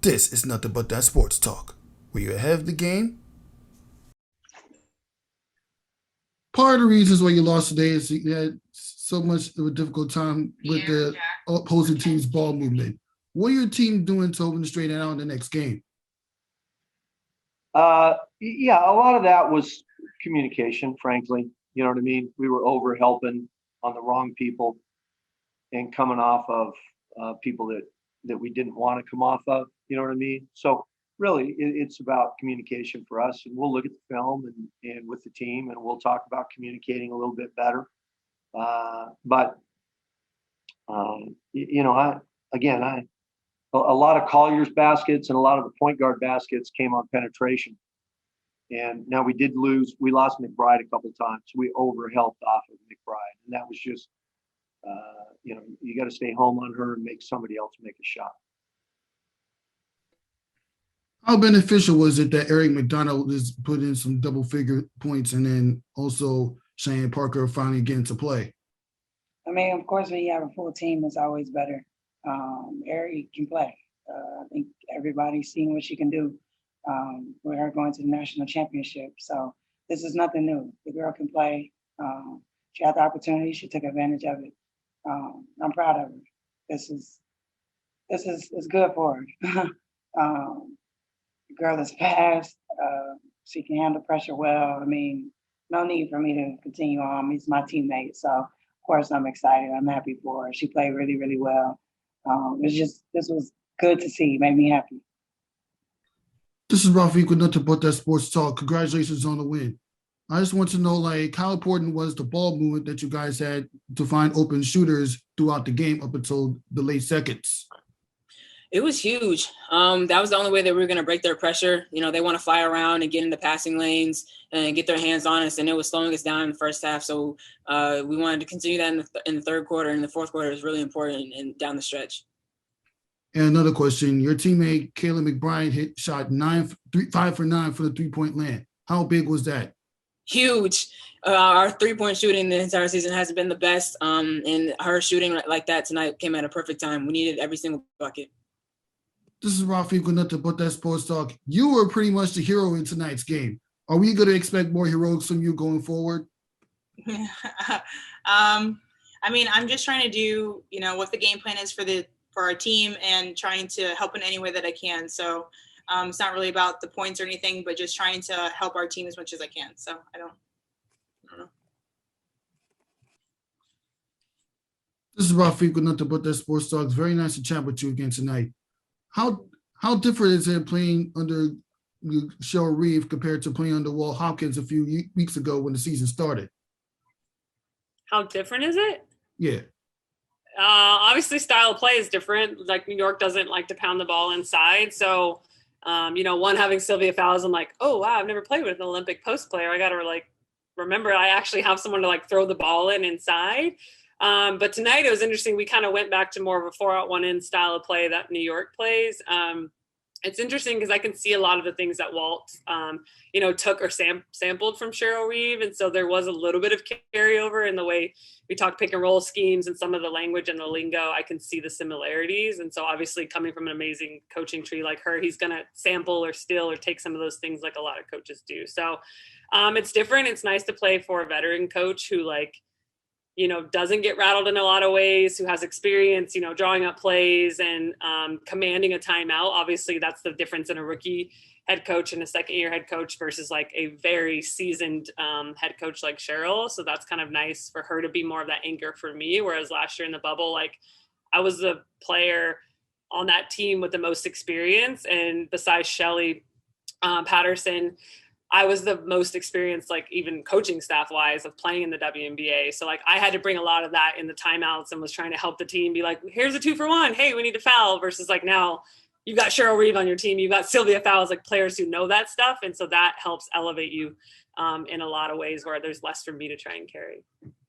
This is nothing but that sports talk. Were you ahead of the game? Part of the reasons why you lost today is you had so much of a difficult time with the opposing team's ball movement. What are your team doing to open the straighten out in the next game? Yeah, a lot of that was communication, frankly. You know what I mean? We were over helping on the wrong people and coming off of people that we didn't want to come off of. You know what I mean? So really, it's about communication for us, and we'll look at the film and with the team, and we'll talk about communicating a little bit better. But you know, I a lot of Collier's baskets and a lot of the point guard baskets came on penetration. And now we lost McBride a couple times. We over helped off of McBride. And that was just, you got to stay home on her and make somebody else make a shot. How beneficial was it that Arii McDonald is put in some double figure points and then also Shane Parker finally getting to play? I mean, of course, when you have a full team, it's always better. Arii can play. I think everybody's seen what she can do with her going to the national championship. So this is nothing new. The girl can play. She had the opportunity. She took advantage of it. I'm proud of her. This is good for her. The girl is fast. She can handle pressure well. I mean, no need for me to continue on. He's my teammate. So, of course, I'm excited. I'm happy for her. She played really, really well. This was good to see. It made me happy. This is Rafiq with nothing but that sports talk. Congratulations on the win. I just want to know, like, how important was the ball movement that you guys had to find open shooters throughout the game up until the late seconds? It was huge. That was the only way that we were going to break their pressure. You know, they want to fly around and get into passing lanes and get their hands on us, and it was slowing us down in the first half. So we wanted to continue that in the third quarter, and the fourth quarter was really important and down the stretch. And another question: your teammate Kayla McBride shot 5 for 9 for the 3-point land. How big was that? Huge. Our 3-point shooting the entire season hasn't been the best, and her shooting like that tonight came at a perfect time. We needed every single bucket. This is Rafiq with nothing but that sports talk. You were pretty much the hero in tonight's game. Are we going to expect more heroics from you going forward? I mean, I'm just trying to do, what the game plan is for our team and trying to help in any way that I can. So it's not really about the points or anything, but just trying to help our team as much as I can. So I don't know. This is Rafiq with nothing but that sports talk. It's very nice to chat with you again tonight. How different is it playing under Cheryl Reeve compared to playing under Walt Hopkins a few weeks ago when the season started? How different is it? Yeah. Obviously, style of play is different. Like New York doesn't like to pound the ball inside. So, one having Sylvia Fowles, I'm like, oh, wow, I've never played with an Olympic post player. I got to remember I actually have someone to throw the ball in inside. But tonight it was interesting. We kind of went back to more of a 4-out-1-in style of play that New York plays. It's interesting because I can see a lot of the things that Walt, took or sampled from Cheryl Reeve. And so there was a little bit of carryover in the way we talk pick and roll schemes and some of the language and the lingo. I can see the similarities. And so obviously coming from an amazing coaching tree like her, he's going to sample or steal or take some of those things like a lot of coaches do. So it's different. It's nice to play for a veteran coach who doesn't get rattled in a lot of ways, who has experience, drawing up plays and commanding a timeout. Obviously, that's the difference in a rookie head coach and a second-year head coach versus a very seasoned head coach like Cheryl. So that's kind of nice for her to be more of that anchor for me. Whereas last year in the bubble, I was the player on that team with the most experience. And besides Shelly Patterson, I was the most experienced, even coaching staff wise of playing in the WNBA. So I had to bring a lot of that in the timeouts and was trying to help the team be here's a 2-for-1. Hey, we need to foul versus now you've got Cheryl Reeve on your team. You've got Sylvia Fowles, players who know that stuff. And so that helps elevate you in a lot of ways where there's less for me to try and carry.